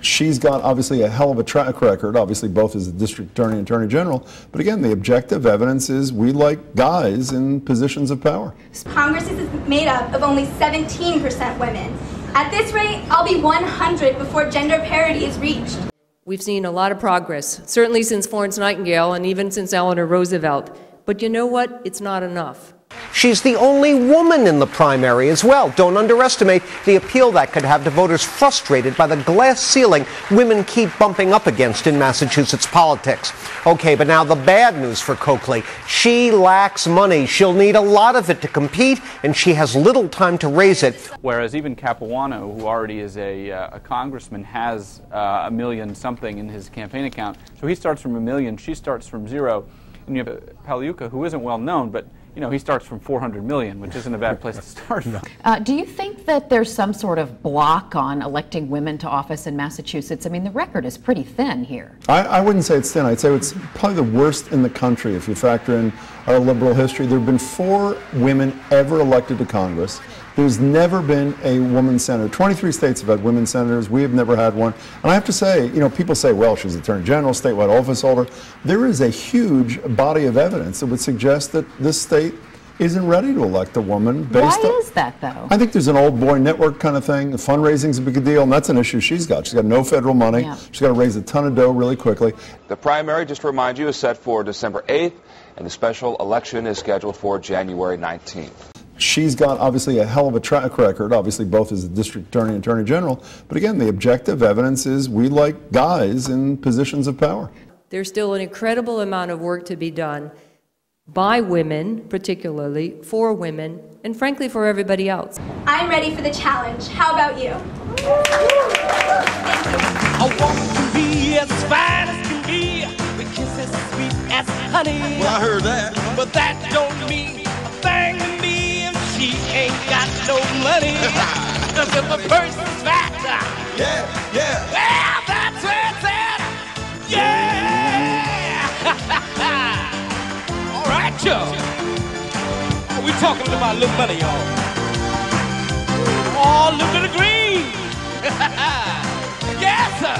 She's got obviously a hell of a track record, obviously both as a district attorney and attorney general. But again, the objective evidence is we like guys in positions of power. Congress is made up of only 17% women. At this rate, I'll be 100 before gender parity is reached. We've seen a lot of progress, certainly since Florence Nightingale and even since Eleanor Roosevelt. But you know what? It's not enough. She's the only woman in the primary as well. Don't underestimate the appeal that could have to voters frustrated by the glass ceiling women keep bumping up against in Massachusetts politics. Okay, but now the bad news for Coakley. She lacks money. She'll need a lot of it to compete, and she has little time to raise it. Whereas even Capuano, who already is a congressman, has $1 million something in his campaign account. So he starts from $1 million, she starts from zero. And you have Pagliuca, who isn't well known, but you know, he starts from 400 million, which isn't a bad place to start from. Do you think that there's some sort of block on electing women to office in Massachusetts? I mean, the record is pretty thin here. I wouldn't say it's thin. I'd say it's probably the worst in the country if you factor in our liberal history. There have been 4 women ever elected to Congress. There's never been a woman senator. 23 states have had women senators. We have never had one. And I have to say, you know, people say, well, she's Attorney General, statewide office holder. There is a huge body of evidence that would suggest that this state isn't ready to elect a woman based on... Why is that, though? I think there's an old boy network kind of thing. Fundraising's a big deal, and that's an issue she's got. She's got no federal money. Yeah. She's got to raise a ton of dough really quickly. The primary, just to remind you, is set for December 8th, and the special election is scheduled for January 19th. She's got obviously a hell of a track record, obviously both as a district attorney and attorney general. But again, the objective evidence is we like guys in positions of power. There's still an incredible amount of work to be done by women, particularly, for women, and frankly for everybody else. I'm ready for the challenge. How about you? I want to be as fine as can be, with kisses sweet as honey. Well, I heard that. But that don't mean a thing to me if she ain't got no money. Cause if a person's fat, yeah. Well, that's it, yeah. All right, y'all. We talking about little money, y'all. Oh, look at the green. Yes, sir.